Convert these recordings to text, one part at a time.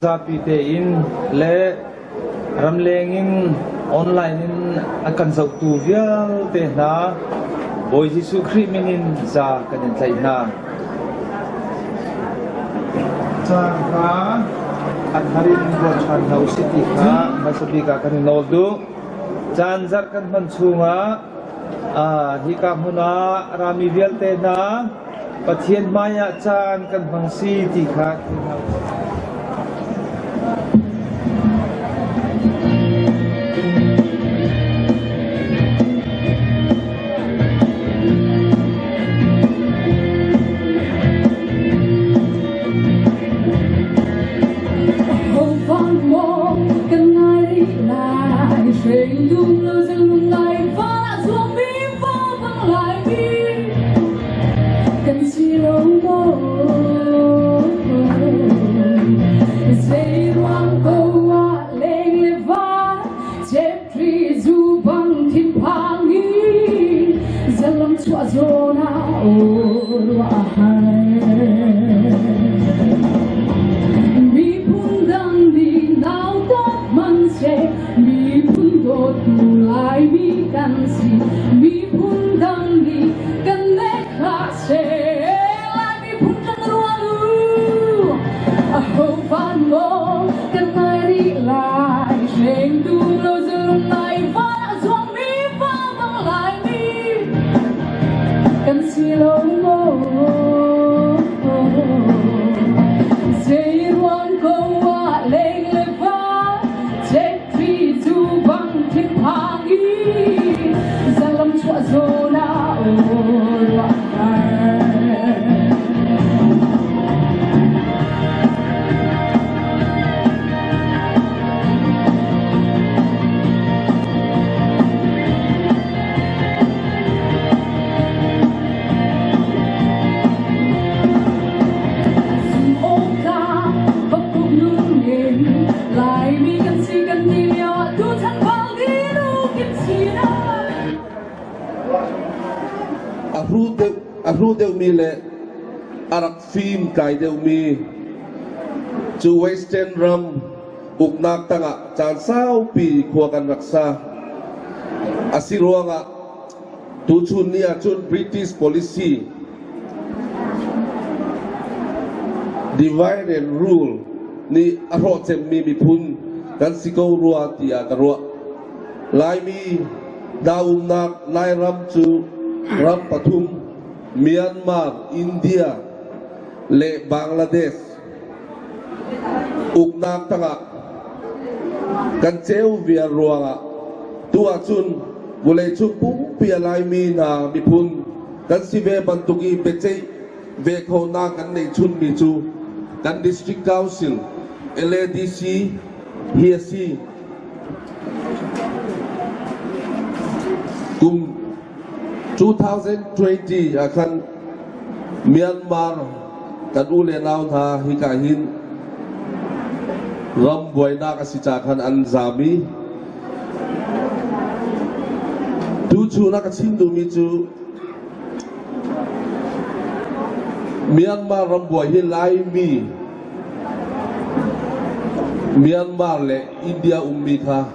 Zapite in le ramlengin online in akan zautu vial te na boy Jesu Christinin za kanin tlai na cha at harin go chan hau city ka masabi ka kanin noldu chan zar kan manchunga hi ka huna rami vial te na pathian maya chan kan bangsi ti kha deu mi le arak film kai deu mi chu western ram uknak tanga chan sau pi khuakan raksa asiruanga tu chun nia chun British policy divide and rule ni aro chem mi phun kan siko ruwa tia karwa lai mi daum nak lai ram chu ram pathum Myanmar, India, le Bangladesh, uknak tanga, kan ceu via ruanga, tua chun, boleh chun pung pia lai mi na mi pun, kan si ve bantuki becei, ve khawngaih kan nei chun mi chu, kan district council, LADC, HSC, kum 2020 akan Myanmar kan ule naun ha hikahin ram buai na kasicakan anzami tuju na kacindu micu Myanmar ram buai hilai mi Myanmar le India ummi kha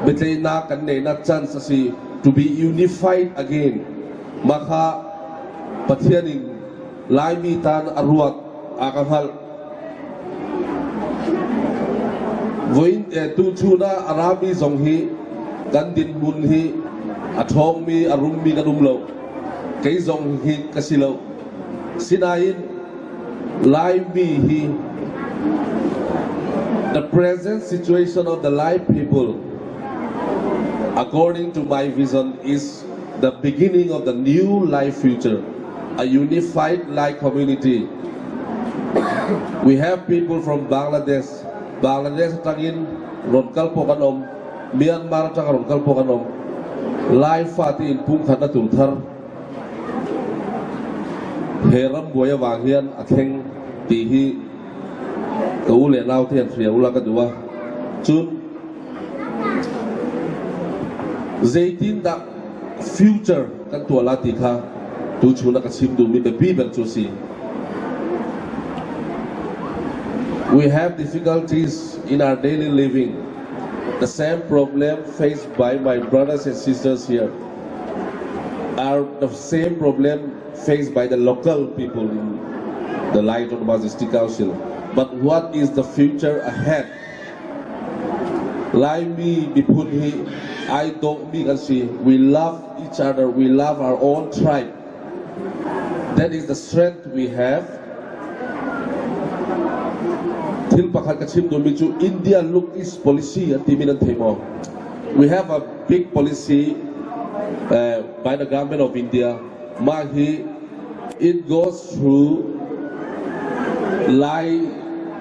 betlei na kan nei na chance si to be unified again maka pathianing lai mi tan aruat akahal voin tu chuna arami zonghi gandin bunhi athong mi arum mi kadumlo kai zonghi kasilo sinain lai mi hi the present situation of the Lai people according to my vision is the beginning of the new life future, a unified Lai community. We have people from Bangladesh tangin ronkal pokanom, Myanmar tang ronkal pokanom, Lai fati in pung khana turthar, heram boya wanghian atheng tihi, kaule nau tian fria ula kadua, chun zaitin da future kan tua lati kha tu chuna ka sim du mi be bi ben chu si We have difficulties in our daily living. The same problem faced by my brothers and sisters here are the same problem faced by the local people in the Lai Tho District Council. But what is the future ahead? Like me, Bipuni, I don't me see. We love each other. We love our own tribe. That is the strength we have. India look is policy. We have a big policy by the government of India. Mahi, it goes through Lai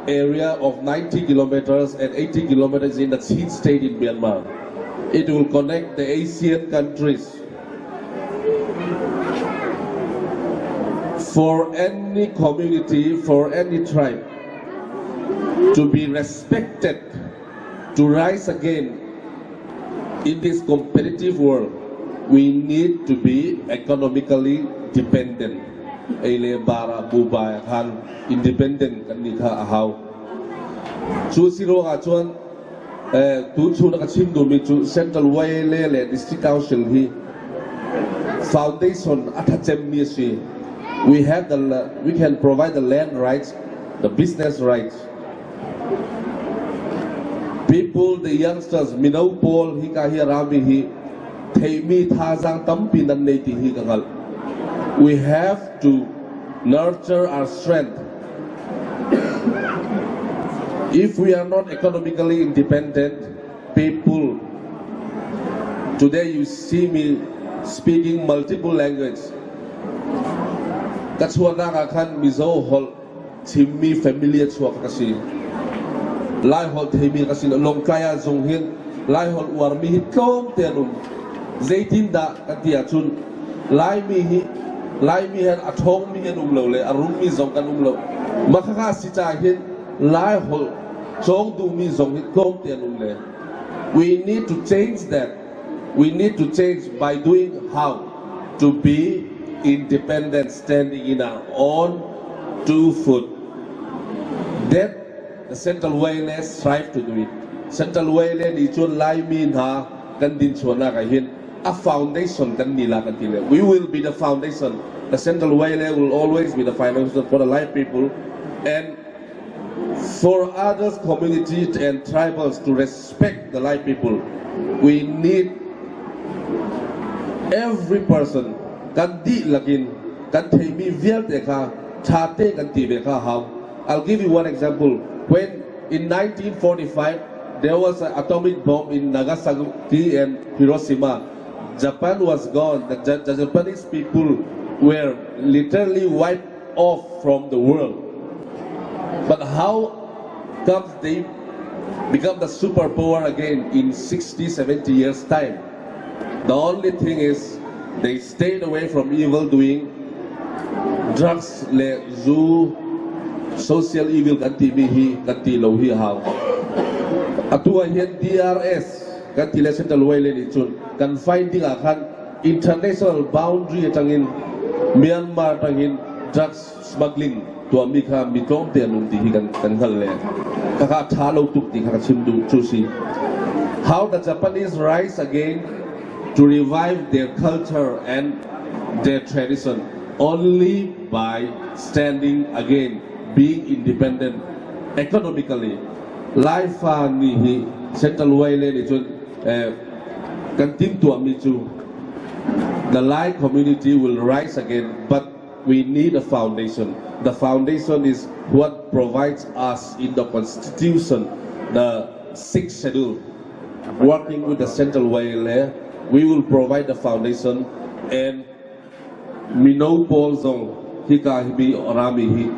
area of 90 kilometers and 80 kilometers in the Chhimthlipui state in Myanmar. It will connect the Asian countries. For any community, for any tribe to be respected, to rise again in this competitive world, we need to be economically dependent. Bara buai han independent kan ni kha how. Chu siro ga chuan tu chu na ka chim do mi chu central way le district council hi foundation atachem mi si. We can provide the land rights, the business rights. People, the youngsters, minau pol hi ka hi rami hi thei mi tha jang tampi nan nei ti hi ka. We have to nurture our strength. If we are not economically independent, people, today you see me speaking multiple languages. That's what I can Mizoram Chimmi familiar to Akasi. Lai Hol Temi Kasin, Longkaya Zonghin, Lai Hol Warmi Hitom Tenum, Zaitinda Katiachun, Lai mi hen atong mi hen umlo arung mi zong kan umlo makaka sita hin lai hol chong du mi zong hit kom tian umle. We need to change that. We need to change by doing how to be independent, standing in our own 2 foot. That the Central Wayland strive to do it. Central Wayland is chun lai min ha kan din chuna ka hin. A foundation kan nila kan tile. We will be the foundation. The Central Wayland will always be the foundation for the Lai people and for other communities and tribals to respect the Lai people. We need every person kan di lagin kan thei mi vial te kha chate kan ti be kha how. I'll give you one example. When in 1945 there was an atomic bomb in Nagasaki and Hiroshima. Japan was gone. The Japanese people were literally wiped off from the world. But how come they become the superpower again in 60, 70 years time? The only thing is they stayed away from evil doing, drugs, le zoo, social evil kanti mihi, kanti lohi how. Atua hian DRS. Kan tila Central Wayland itun kan finding akan international boundary tangin Myanmar tangin drugs smuggling to America mitong te anum ti kan halle kaka thalo tuk ti kaka chimdu chusi. How the Japanese rise again to revive their culture and their tradition only by standing again, being independent economically. Life ni Central Wayland itun the Lai community will rise again, but we need a foundation. The foundation is what provides us in the constitution, the 6th schedule. Working with the Central Wayland, we will provide the foundation and minopol zong hika hibi orami hi.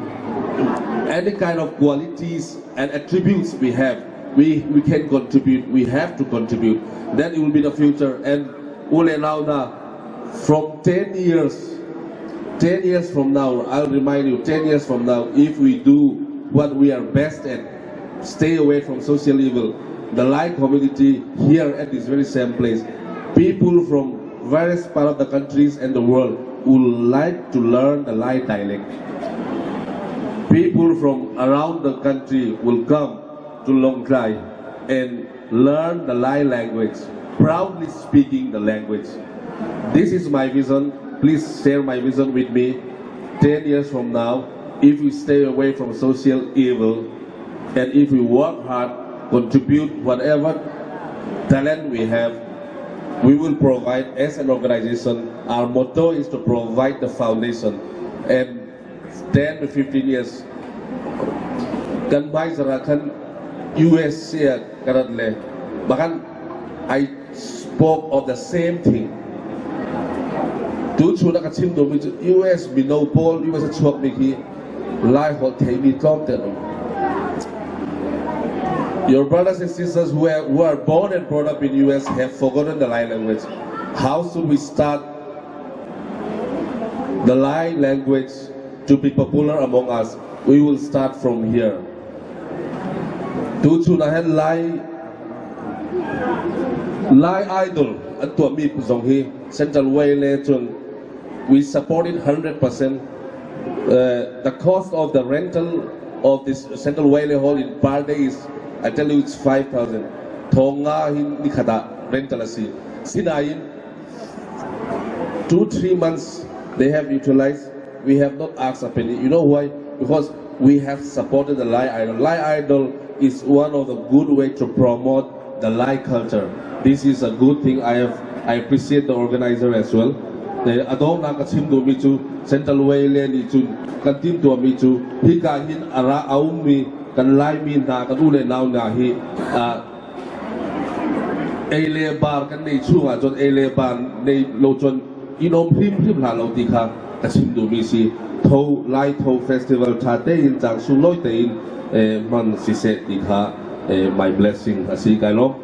Any kind of qualities and attributes we have, we can contribute, we have to contribute. Then it will be the future. And ule now from 10 years from now, I'll remind you, 10 years from now, if we do what we are best at, stay away from social evil, the Lai community here at this very same place, people from various parts of the countries and the world would like to learn the Lai dialect. people from around the country will come to Long Trai and learn the Lai language, proudly speaking the language. This is my vision. Please share my vision with me. 10 years from now, if we stay away from social evil, and if we work hard, contribute whatever talent we have, we will provide as an organization. Our motto is to provide the foundation. And 10 to 15 years, kan bai zarakan US here currently, bahkan I spoke of the same thing. Tu chu nak chim do mi US minopol US chuak mi ki lai ho thei mi tom te no. Your brothers and sisters who are born and brought up in US have forgotten the Lai language. How should we start the Lai language to be popular among us? We will start from here. Tu chu na hen Lai idol at tua mi puzong hi Central Waylay chun we support it 100%. The cost of the rental of this Central Waylay Hall in per day is, I tell you, it's 5,000. Khawngaih nikada rental asi. Sinayin 2-3 months they have utilized. We have not asked a penny. You know why? Because we have supported the Lai idol. Lai idol is one of the good way to promote the Lai culture. This is a good thing. I appreciate the organizer as well. The adong na kachim do mi chu Central Waylay ni chu kantin to mi chu hika hin ara aum mi kan lai mi na kan ule naw na hi ele bar kan nei chu a chon ele bar nei lo chon inom phim la lo ti kha kachim do mi si Tho Lai Tho festival tha te in chang su loi te in man si se ti kha my blessing asi kai lo.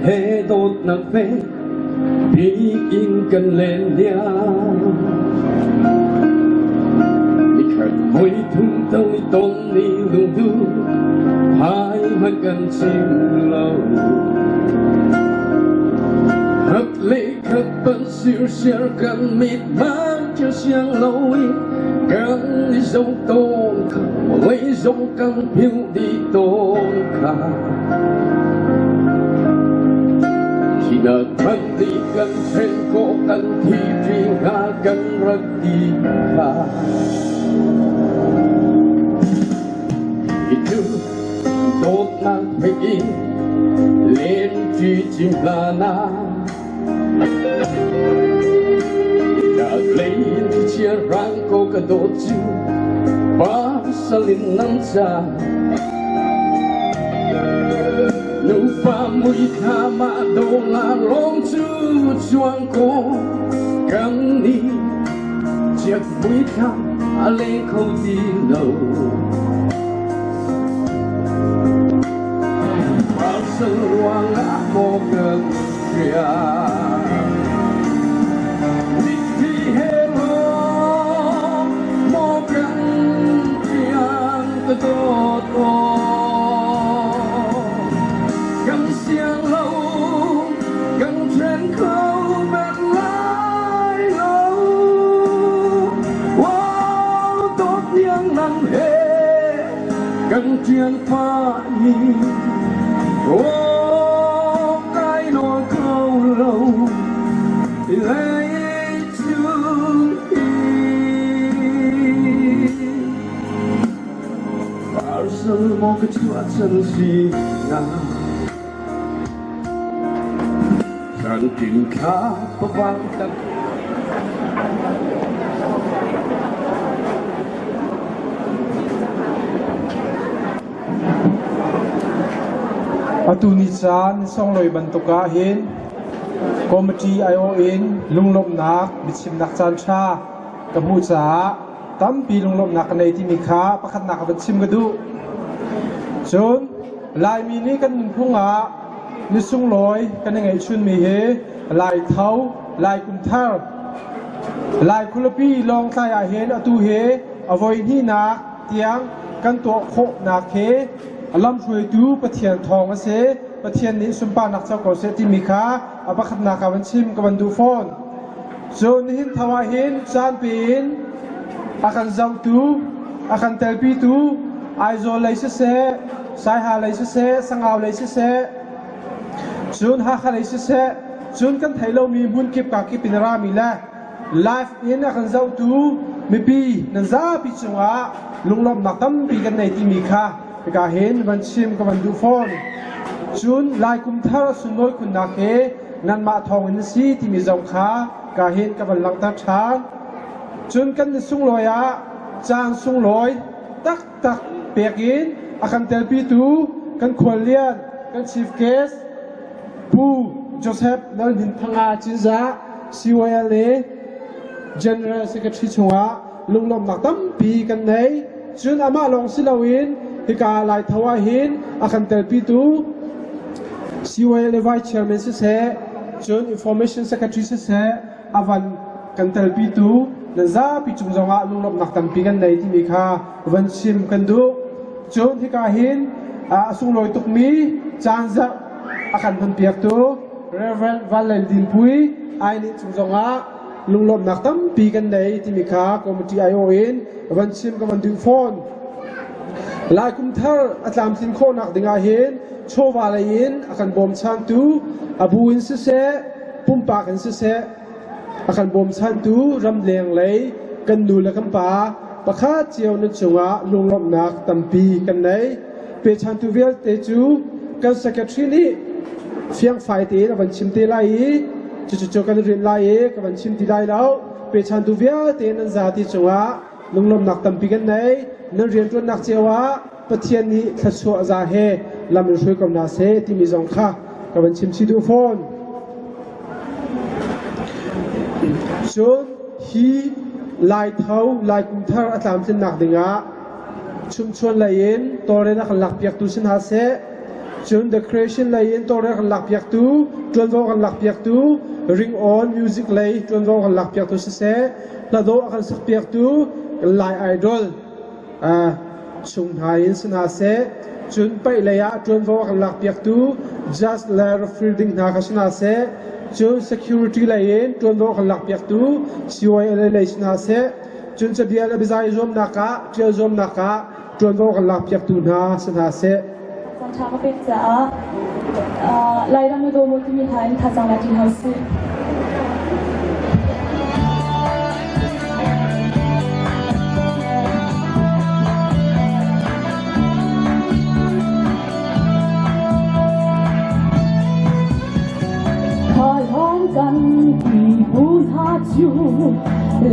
Hê đột nặng phê bị in cần lên đia đi khởi hồi thung tôi tôn đi lung du hai mắt cần chim lâu hấp lệ khắp bận siêu siêu cần mịt mang cho xiang lâu cần đi dấu tôn khả lấy dấu cần phiêu đi tôn khả khi nợ thân đi cần trên cổ cần thì riêng ta cần rất đi khả khi thứ tốt năng phải in lên truy chim là na đã lấy chia răng cô cả đốt chiu ba sa linh nắng cha nụ pha mùi tha mà đồ là rong chu chuang cô căng đi chiếc mùi tha lên không đi đâu bao sân loang ngã mô gần kia đi hê mô mô gần kia tốt cần chuyện pha nhìn ô cái nỗi câu lâu lấy chương đi bao giờ mong kachua chân si na San tin ka pabang tak Atuni chan song loi bantuka hin committee IO in lunglop nak bitsim nak chan cha kamu cha tampi lunglop nak nei ti mikha pakhat nak bitsim gadu chun lai mi ni kan phunga ni sung loi kan ngai chun mi he lai thau lai kum thar lai khulapi long thai a hen atu he avoi ni nak tiang kan to kho nak he alam chui tu pathian thong ase pathian ni sumpa nak chau ko se ti mikha apakhat na ka ban chim ka ban du phone zon hin thawa hin chan pin akan zau tu akan telpi tu aizo lai se sai ha lai se sangau lai se zon ha kha lai se zon kan thailo mi bun kip ka ki pinara mi la life in akan zau tu mi pi nan za pi chunga lunglom nak tam pi kan nei ti mikha ka hen ban chim ka ban du phone chun lai kum thar sun noi kun na ke nan ma thong in si ti mi zong kha ka hen ka ban lang ta thang chun kan ni sung loya chang sung loi tak tak pekin akan telpi tu kan kholian kan chief guest pu Joseph nal hin thanga chinza CYLA general secretary chunga lunglom nak tam pi kan nei chun ama long silawin hika lai thawa hin akan telpi tu CYLA vice chairman se chun information secretary se avan kan telpi tu na za pi chung zonga lunglop nak tam pi kan nei ti mi kha van sim kan du chun hika hin asung loi tuk mi changza akan ban piak tu reverend Chhimthlipui ai ni chung zonga lunglop nak tam pi kan nei ti mi kha committee IO in van sim ka man du phone lai kum thar atlam tin kho nak dinga hin chowa la in akan bom chan tu abuin se pumpa kan se akan bom chan tu ram leng lei kan nu la kan pa pakha chiao na chunga lunglop nak tampi kan nei pe chan tu vel te chu kan secretary ni fiang fai te na ban chim te lai chu kan rin lai ka ban chim ti lai lau pe chan tu vel te nan za ti chunga lunglop nak tampi kan nei nan rian tun nak chewa pathian ni thachua za he lam roi kom na se ti mi zong kha ka ban chim si du phone chun hi lai thau lai kum thar atlam sin nak dinga chum chon lain tore na kan lak piak tu sin ha se chun the creation lain tore kan lak piak tu tron vo kan lak piak tu ring on music lay tron vo kan lak piak tu se la do kan sak piak tu lai idol chung hai in sin ha se chun pai leya tron vo kan lak piak tu just layer of fielding na ka sin ha se chun security lain tron vo kan lak piak tu CYLA lay sin ha se chun cha bia la bizai zom naka tia zom naka tron vo kan lak piak tu na sin ha se san cha ka pek cha lai ram do mo ti mi thain tha sang la ti ha seกันที่บูชาจู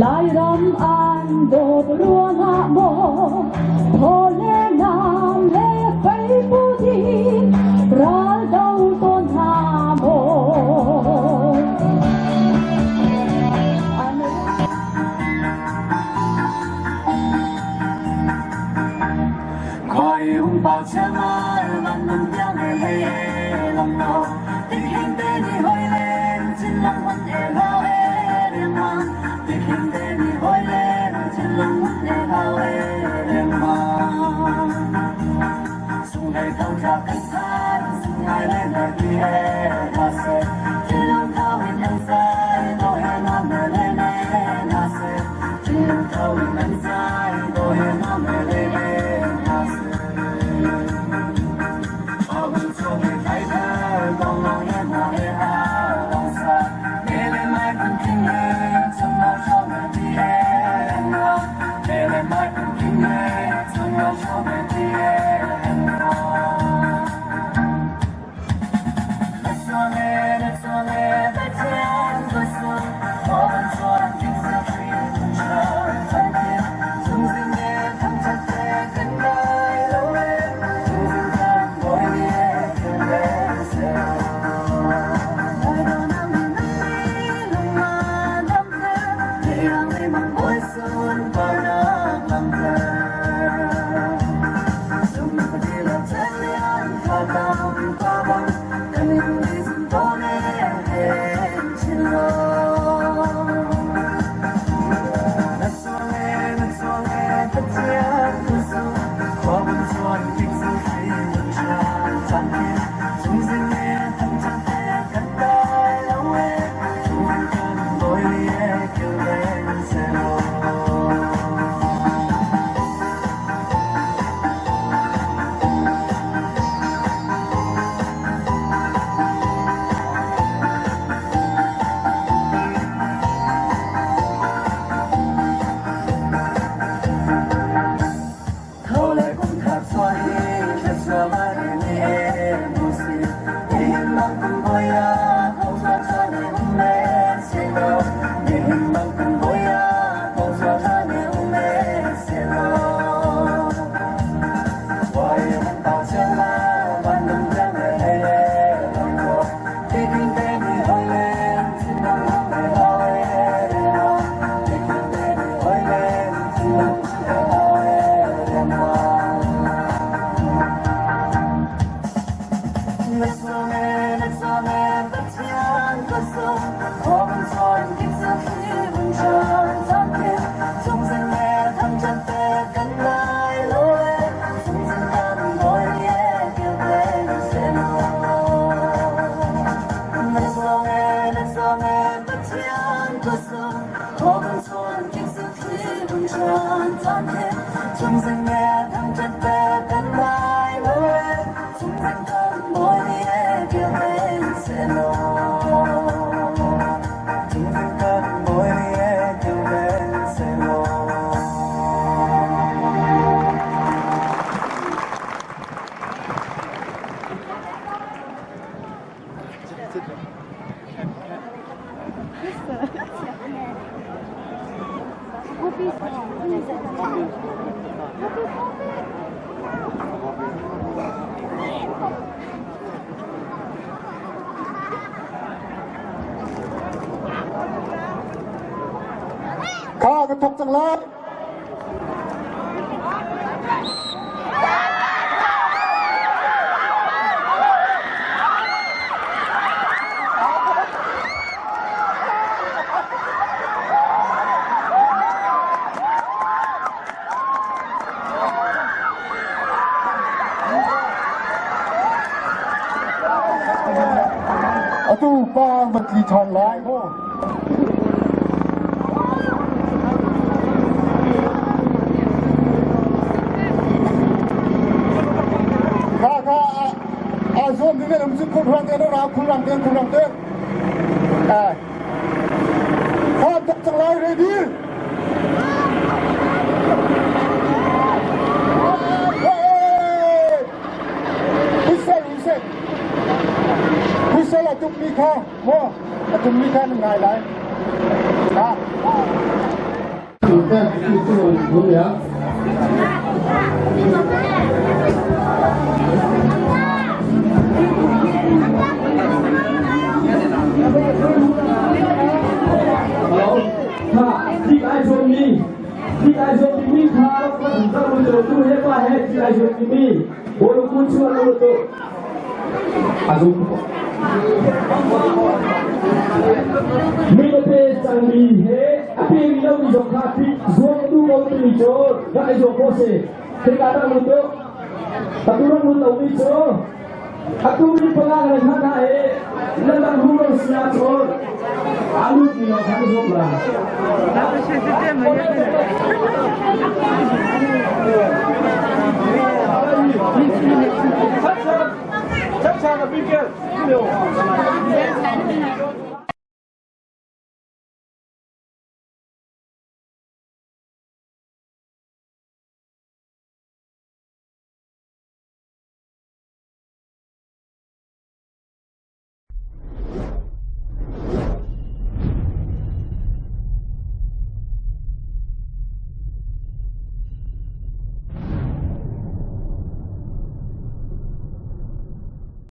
ลายรำอันโดดรัวนาโมโทเลนามเลไปปูดีราดาวต้นหาโมคอยอุ้มเป่าเชื่อมามันนุ่มยังไม่เล่ลำโนติดหินเต้นหอยเล่Langวันเอลาเอเรียงมาติดหินเดนีหอยเล่จินลังวันเอลาเอเรียงมาสุงให้ต้องจากกันทานสุงให้เล่นแบบที่เอลาเซจินลังเขาวินยังใส่โดเฮน้ำเมเล่เล่ลาเซจินลังเขาวินยังใส่โดเฮน้ำเมเล่เล่ลาเซเอาเป็นช่วงให้ใครเธอต้องลองเล่นมาเอฮาThank you. yang memang buai sun pada mangga Sum padila talian kadang tabang Kanin dizim tone chilo Naksonge patian kusu Kwabun suan kiksu himun chan Tankin Chungzine tanchang te katai lawe Chungkan boy liye kyulen seloข้ากระทบจังเลยเอาตู้ปลามันกี่ทองร้ายโม่Zoom dengan musik kurang dia orang kurang dia kau tak terlalu ready bisa lah tuk nikah mau tuk nikah mengai lai kita itu dulu yaที่ไอโซนีมีข่าวว่าถึงต้องมาเจอตู้เรียกว่าที่ไอโซนีมีโบลูกุชวนโลโตอาซุมีโลเปสังมีเฮอภิริโลมิโจคาติโซตูโมติมิโจไอโซโคเซเทกาตาโลโตตะตุรังโลโตมิโจAku beri pengaruh mana dalam rumah siasat, alu dia harus berah. Cepat, cepat, cepat,